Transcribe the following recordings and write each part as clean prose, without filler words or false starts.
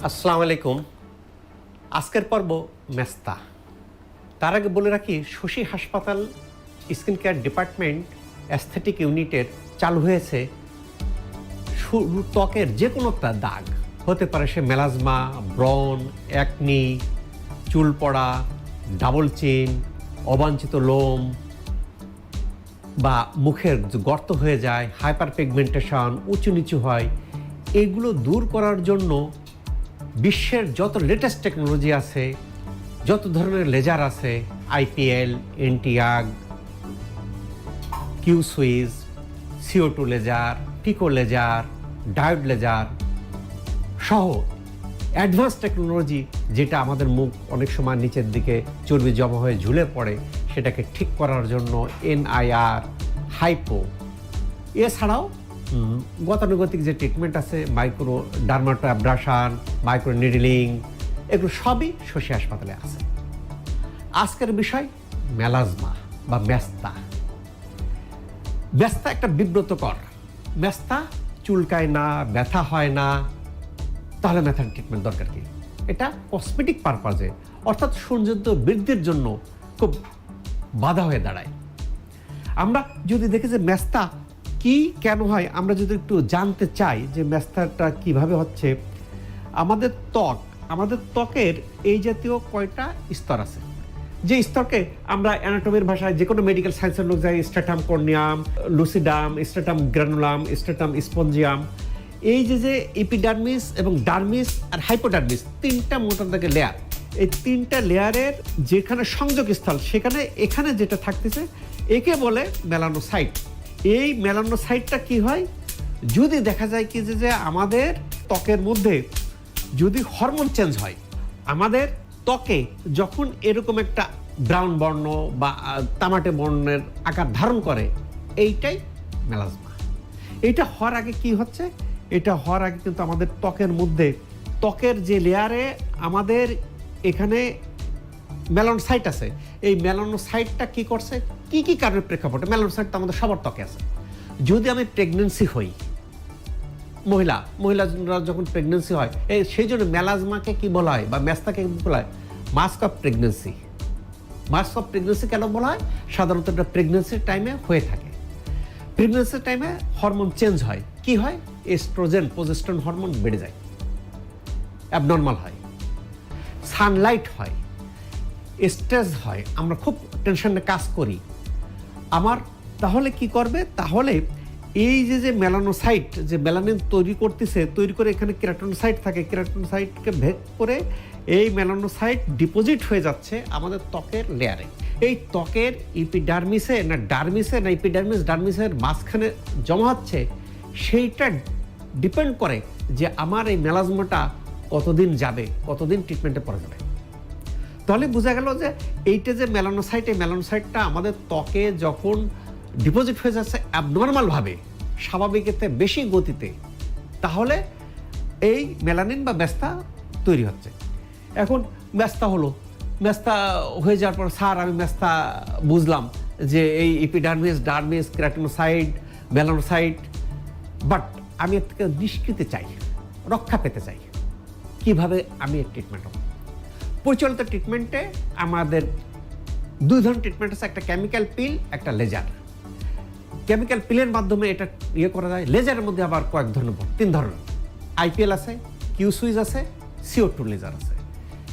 আসসালামু আলাইকুম। আজকের পর্ব মেস্তা। তার আগে বলে রাখি, শশী হাসপাতাল স্কিন কেয়ার ডিপার্টমেন্ট অ্যাস্থেটিক ইউনিটের চালু হয়েছে ত্বকের যে কোনো একটা দাগ হতে পারে, সে মেলাজমা, ব্রণ, অ্যাকনি, চুল পড়া, ডাবল চিন, অবাঞ্ছিত লোম বা মুখের গর্ত হয়ে যায়, হাইপার পিগমেন্টেশন, উঁচু নিচু হয়, এগুলো দূর করার জন্য বিশ্বের যত লেটেস্ট টেকনোলজি আছে, যত ধরনের লেজার আছে, আইপিএল, এনটিআগ, কিউ সুইজ, CO2 লেজার, পিকো লেজার, ডায়োড লেজার সহ অ্যাডভান্স টেকনোলজি, যেটা আমাদের মুখ অনেক সময় নিচের দিকে চর্বি জমা হয়ে ঝুলে পড়ে, সেটাকে ঠিক করার জন্য NIR, হাইপো, এছাড়াও গতানুগতিক যে ট্রিটমেন্ট আছে, মাইক্রো ডার্মাটো অ্যাব্রাশন, মাইক্রো নিডলিং, এগুলো সবই শশী হাসপাতালে আছে। আজকের বিষয় মেলাজমা বা মেস্তা। মেস্তা একটা বিব্রতকর। মেস্তা চুলকায় না, ব্যথা হয় না, তাহলে মেথার ট্রিটমেন্ট দরকার কি? এটা কসমেটিক পারপাজে, অর্থাৎ সৌন্দর্য বৃদ্ধির জন্য খুব বাধা হয়ে দাঁড়ায়। আমরা যদি দেখি যে মেস্তা কি কেন হয়, আমরা যদি একটু জানতে চাই যে মেস্তাটা কিভাবে হচ্ছে, আমাদের ত্বকের এই জাতীয় কয়টা স্তর আছে, যে স্তরকে আমরা অ্যানাটমির ভাষায় যে কোনো মেডিকেল সায়েন্সের লোক যায় স্ট্রাটাম কর্নিয়াম, লুসিডাম, স্ট্রাটাম গ্রানুলাম, স্ট্রাটাম স্পঞ্জিয়াম, এই যে এপিডার্মিস এবং ডার্মিস আর হাইপোডার্মিস, তিনটা মোটা দাগে লেয়ার। এই তিনটা লেয়ারের যেখানে সংযোগ স্থল, সেখানে এখানে যেটা থাকতেছে একে বলে মেলানোসাইট। এই মেলানোসাইটটা কি হয়, যদি দেখা যায় কি যে আমাদের ত্বকের মধ্যে যদি হরমোন চেঞ্জ হয়, আমাদের ত্বকে যখন এরকম একটা ব্রাউন বর্ণ বা তামাটে বর্ণের আকার ধারণ করে, এইটাই মেলাজমা। এইটা হওয়ার আগে কি হচ্ছে, এটা হওয়ার আগে কিন্তু আমাদের ত্বকের মধ্যে, ত্বকের যে লেয়ারে আমাদের এখানে মেলানোসাইট আছে, এই মেলানোসাইটটা কি করছে, কি কি কারণের প্রেক্ষাপটে, মেলানোসাইট তো আমাদের সবার ত্বকে আছে। যদি আমি প্রেগনেন্সি হই, মহিলারা যখন প্রেগনেন্সি হয়, সেই জন্য মেলাজমাকে কি বলা হয় বা মেস্তাকে কি বলা হয়, mask of pregnancy. Mask of pregnancy কেন বলা হয়? সাধারণত এটা প্রেগনেন্সির টাইমে হয়ে থাকে। প্রেগনেন্সির টাইমে হরমোন চেঞ্জ হয়, কি হয়, এস্ট্রোজেন, প্রজেস্টেরন হরমোন বেড়ে যায়, অ্যাবনর্মাল হয়, সানলাইট হয়, স্ট্রেস হয়, আমরা খুব টেনশনে কাজ করি। তাহলে কি করবে, তাহলে এই যে মেলানোসাইট, যে মেলানিন তৈরি করে এখানে কেরাটিনোসাইট থাকে, কেরাটিনোসাইটকে ভেদ করে এই মেলানোসাইট ডিপোজিট হয়ে যাচ্ছে আমাদের ত্বকের লেয়ারে। এই ত্বকের এপিডার্মিসে না ডার্মিসে না ডার্মিসের মাঝখানে জমা হচ্ছে, সেইটা ডিপেন্ড করে যে আমার এই মেলাজমাটা কতদিন যাবে, কতদিন ট্রিটমেন্টে পড়া যাবে। তাহলে বোঝা গেল যে এইটা যে মেলানোসাইট, এই মেলানোসাইটটা আমাদের ত্বকে যখন ডিপোজিট হয়ে যাচ্ছে অ্যাবনর্মালভাবে, স্বাভাবিকেতে বেশি গতিতে, তাহলে এই মেলানিন বা মেস্তা তৈরি হচ্ছে। এখন মেস্তা হয়ে যাওয়ার পর, স্যার আমি মেস্তা বুঝলাম যে এই epidermis, dermis, keratinocyte, melanocyte, but আমি এর থেকে নিষ্কৃতি চাই, রক্ষা পেতে চাই, কিভাবে আমি এর ট্রিটমেন্ট হব? পরিচালিত ট্রিটমেন্টে আমাদের দুই ধরনের ট্রিটমেন্ট আছে, একটা কেমিক্যাল পিল, একটা লেজার। কেমিক্যাল পিলের মাধ্যমে এটা করা যায়। লেজারের মধ্যে আবার কয়েক ধরনের, 3 ধরনের, IPL আছে, কিউ সুইজ আছে, CO2 লেজার আছে,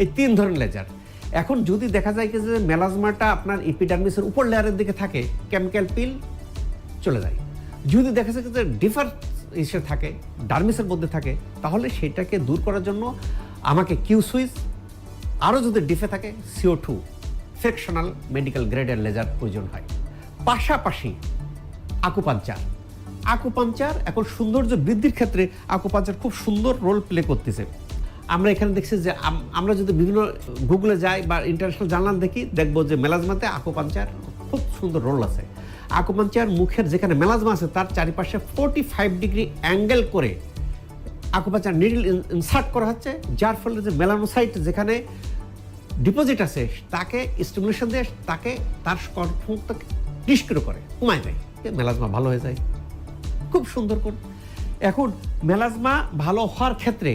এই 3 ধরনের লেজার। এখন যদি দেখা যায় যে মেলাজমাটা আপনার এপিডার্মিসের উপর লেয়ারের দিকে থাকে, কেমিক্যাল পিল চলে যায়। যদি দেখা যায় যে ডিফার ইসে থাকে, ডার্মিসের মধ্যে থাকে, তাহলে সেটাকে দূর করার জন্য আমাকে কিউ সুইজ, আরও যদি ডিফে থাকে CO2 ফ্র্যাকশনাল মেডিকেল গ্রেডের লেজার প্রয়োজন হয়। পাশাপাশি আকুপাঞ্চার এখন সৌন্দর্য বৃদ্ধির ক্ষেত্রে আকুপাঞ্চার খুব সুন্দর রোল প্লে করতেছে। আমরা এখানে দেখছি যে আমরা যদি বিভিন্ন গুগলে যাই বা ইন্টারন্যাশনাল জার্নাল দেখি, দেখবো যে মেলাজমাতে আকুপাঞ্চার খুব সুন্দর রোল আছে। আকুপাঞ্চার মুখের যেখানে মেলাজমা আছে তার চারিপাশে 45 ডিগ্রি অ্যাঙ্গেল করে আকুপাঞ্চার নিডল ইনসার্ট করা হচ্ছে, যার ফলে যে মেলানোসাইট যেখানে ডিপোজিট আছে তাকে স্টিমুলেশন দিয়ে তার কর্মক্ষমতাকে নিষ্ক্রিয় করে, কমায় দেয়, মেলাজমা ভালো হয়ে যায় খুব সুন্দর করে। এখন মেলাজমা ভালো হওয়ার ক্ষেত্রে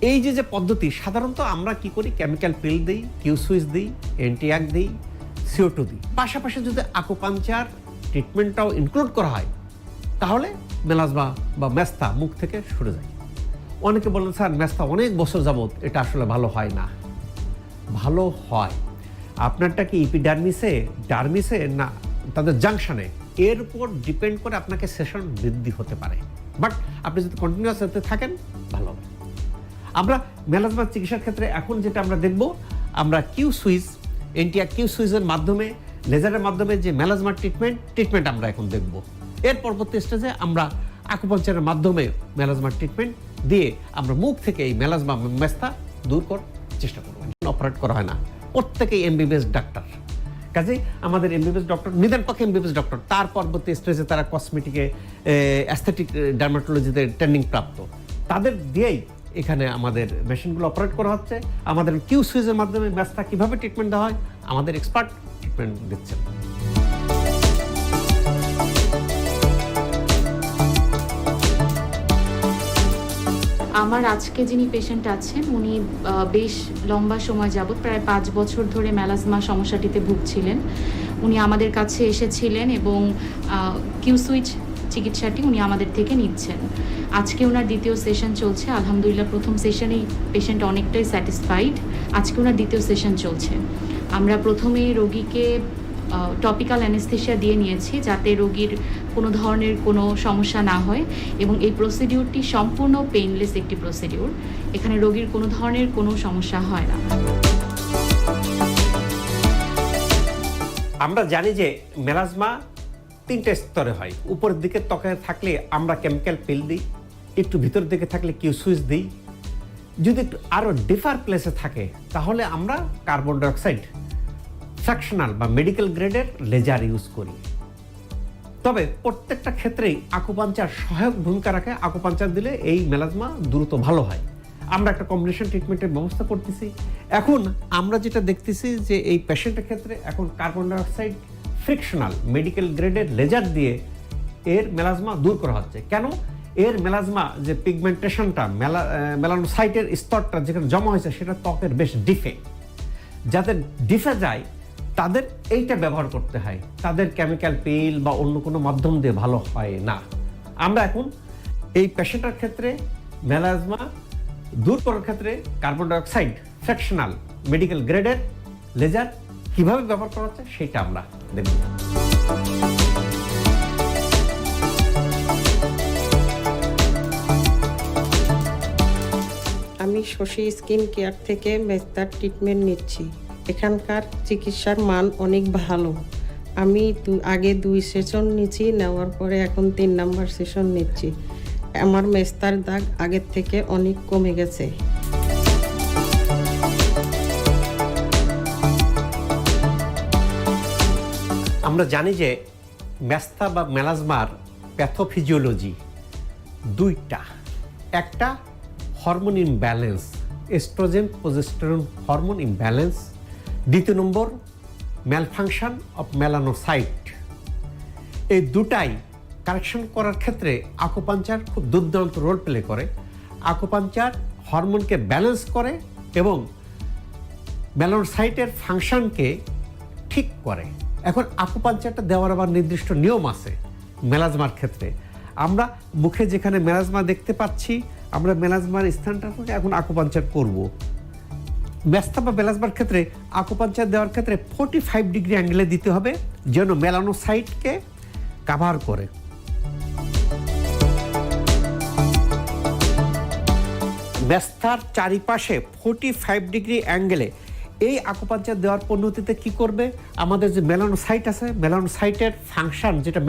এই যে পদ্ধতি সাধারণত আমরা কি করি, কেমিক্যাল পিল দিই, কিউ সুইচ দিই, অ্যান্টিয়াক দিই, CO2 দিই। পাশাপাশি যদি আকুপাঞ্চার ট্রিটমেন্টটাও ইনক্লুড করা হয় তাহলে মেলাজমা বা মেস্তা মুখ থেকে সরে যায়। অনেকে বলেন স্যার মেস্তা অনেক বছর যাবত, এটা আসলে ভালো হয় না। ভালো হয়, আপনারটা কি ইপিডার্মিসে, ডার্মিসে, না তাদের জাংশনে, এর উপর ডিপেন্ড করে আপনাকে সেশন বৃদ্ধি হতে পারে। বাট আপনি যদি কন্টিনিউয়াস হতে থাকেন ভালো হবে। আমরা মেলাজমার চিকিৎসার ক্ষেত্রে এখন যেটা আমরা দেখব, আমরা কিউ সুইচ, এন্টিয়া কিউ সুইচের মাধ্যমে, লেজারের মাধ্যমে যে মেলাজমার ট্রিটমেন্ট আমরা এখন দেখব। এর পরবর্তী স্টেজে আমরা আকুপাঞ্চারের মাধ্যমে মেলাজমার ট্রিটমেন্ট দিয়ে আমরা মুখ থেকে এই মেলাজমা মেস্তা দূর করার চেষ্টা করব। অপারেট করা হয় না, প্রত্যেকেই MBBS ডাক্তার। কাজেই আমাদের MBBS ডক্টর, নিদান পক্ষে MBBS ডক্টর, তার পরবর্তী স্টেজে তারা কসমেটিকে, অ্যাস্থেটিক ডার্মাটোলজিতে ট্রেনিং প্রাপ্ত, তাদের দিয়েই এখানে আমাদের মেশিনগুলো অপারেট করা হচ্ছে। আমাদের কিউ সুইচের মাধ্যমে মেস্তা কীভাবে ট্রিটমেন্ট দেওয়া হয় আমাদের এক্সপার্ট ট্রিটমেন্ট দিচ্ছেন। আমার আজকে যিনি পেশেন্ট আছেন উনি বেশ লম্বা সময় যাবত, প্রায় 5 বছর ধরে মেলাজমা সমস্যাটিতে ভুগছিলেন। উনি আমাদের কাছে এসেছিলেন এবং কিউ সুইচ চিকিৎসাটি উনি আমাদের থেকে নিচ্ছেন। আজকে ওনার দ্বিতীয় সেশন চলছে। আলহামদুলিল্লাহ প্রথম সেশনেই পেশেন্ট অনেকটাই স্যাটিসফাইড। আজকে ওনার দ্বিতীয় সেশন চলছে। আমরা প্রথমেই রোগীকে টপিক্যাল অ্যানেস্থেশিয়া দিয়ে নিয়েছি যাতে রোগীর কোনো ধরনের কোনো সমস্যা না হয়, এবং এই প্রসিডিউরটি সম্পূর্ণ পেইনলেস একটি প্রসিডিউর। এখানে রোগীর কোনো ধরনের কোনো সমস্যা হয় না। আমরা জানি যে মেলাজমা 3টে স্তরে হয়। উপরের দিকে ত্বকে থাকলে আমরা কেমিক্যাল পিল দিই, একটু ভিতর দিকে থাকলে কিউ সুইচ দিই, যদি একটু আরও ডিফার প্লেসে থাকে তাহলে আমরা কার্বন ডাইঅক্সাইড ফ্র্যাকশনাল বা মেডিকেল গ্রেডের লেজার ইউজ করি। তবে প্রত্যেকটা ক্ষেত্রেই আকুপাঞ্চার সহায়ক ভূমিকা রাখে। আকুপাঞ্চার দিলে এই মেলাজমা দ্রুত ভালো হয়। আমরা একটা কম্বিনেশন ট্রিটমেন্টের ব্যবস্থা করতেছি। এখন আমরা যেটা দেখতেছি যে এই পেশেন্টের ক্ষেত্রে এখন কার্বন ডাইঅক্সাইড ফ্রিকশনাল মেডিকেল গ্রেডের লেজার দিয়ে এর মেলাজমা দূর করা হচ্ছে। কেন? এর মেলাজমা যে পিগমেন্টেশনটা, মেলানোসাইটের স্তরটা যেখানে জমা হয়েছে সেটা ত্বকের বেশ ডিফে। যাদের ডিফে যায় তাদের এইটা ব্যবহার করতে হয়, তাদের কেমিক্যাল পিল বা অন্য কোনো মাধ্যম দিয়ে ভালো হয় না। আমরা এখন এই পেশেন্টের ক্ষেত্রে মেলাজমা দূর করার ক্ষেত্রে কার্বন ডাইঅক্সাইড ফ্র্যাকশনাল মেডিকেল গ্রেডের লেজার কিভাবে ব্যবহার করা হচ্ছে সেটা আমরা দেখব। আমি শশী স্কিন কেয়ার থেকে মেস্তার ট্রিটমেন্ট নিচ্ছি। এখানকার চিকিৎসার মান অনেক ভালো। আমি আগে 2 সেশন নিচ্ছি, নেওয়ার পরে এখন 3 নাম্বার সেশন নিচ্ছি। আমার মেস্তার দাগ আগের থেকে অনেক কমে গেছে। আমরা জানি যে মেস্তা বা মেলাজমার প্যাথোফিজিওলজি 2টা। একটা hormone imbalance, oestrogen progesterone hormone imbalance. দ্বিতীয় নম্বর ম্যালফাংশন অফ মেলানোসাইট। এই দুটাই কারেকশন করার ক্ষেত্রে আকুপাঞ্চার খুব দুর্দান্ত রোল প্লে করে। আকুপাঞ্চার হরমোনকে ব্যালেন্স করে এবং মেলানোসাইটের ফাংশনকে ঠিক করে। এখন আকুপাঞ্চারটা দেওয়ার আবার নির্দিষ্ট নিয়ম আছে মেলাজমার ক্ষেত্রে। আমরা মুখে যেখানে মেলাজমা দেখতে পাচ্ছি আমরা মেলাজমার স্থানটা এখন আকুপাঞ্চার করব। মেস্তা বা মেলাজমার ক্ষেত্রে আকুপাঞ্চার দেওয়ার ক্ষেত্রে 45 ডিগ্রি অ্যাঙ্গেলে দিতে হবে যেন মেলানোসাইটকে কাভার করে। মেস্তার চারিপাশে 45 ডিগ্রি অ্যাঙ্গেলে এই আকুপাঞ্চার দেওয়ার পদ্ধতিতে কি করবে, আমাদের যে মেলানোসাইট আছে মেলানোসাইটের ফাংশন যেটা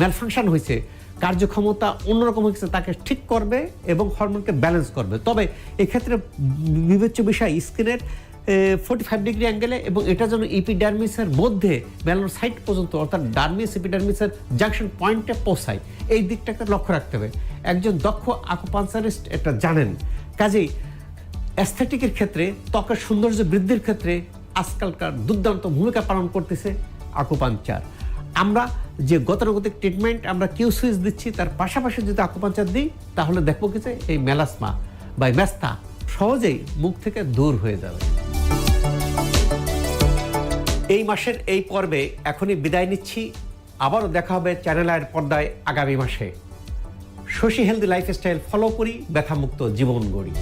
ম্যালফাংশন হয়েছে, কার্যক্ষমতা অন্যরকম হয়েছে, তাকে ঠিক করবে এবং হরমোনকে ব্যালেন্স করবে। তবে এক্ষেত্রে বিবেচ্য বিষয় স্কিনের 45 ডিগ্রি অ্যাঙ্গেলে, এবং এটা যেন ইপিডার্মিসের মধ্যে মেলানোসাইট পর্যন্ত অর্থাৎ ডার্মিস এপিডার্মিসের জাংশন পয়েন্টে পৌঁছায়, এই দিকটাকে লক্ষ্য রাখতে হবে। একজন দক্ষ আকুপাঞ্চারিস্ট এটা জানেন। কাজেই অ্যাস্থেটিকের ক্ষেত্রে, ত্বকের সৌন্দর্য বৃদ্ধির ক্ষেত্রে আজকালকার দুর্দান্ত ভূমিকা পালন করতেছে আকুপাঞ্চার। আমরা যে গতানুগতিক ট্রিটমেন্ট আমরা কিউ সুইচ দিচ্ছি, তার পাশাপাশি যদি আকুপাঞ্চার দিই তাহলে দেখবো কি যে এই মেলাজমা বা মেস্তা সহজেই মুখ থেকে দূর হয়ে যাবে। এই মাসের এই পর্বে এখনই বিদায় নিচ্ছি। আবারও দেখা হবে চ্যানেল আইয়ের পর্দায় আগামী মাসে। শশী হেলদি লাইফস্টাইল ফলো করি, ব্যথামুক্ত জীবন গড়ি।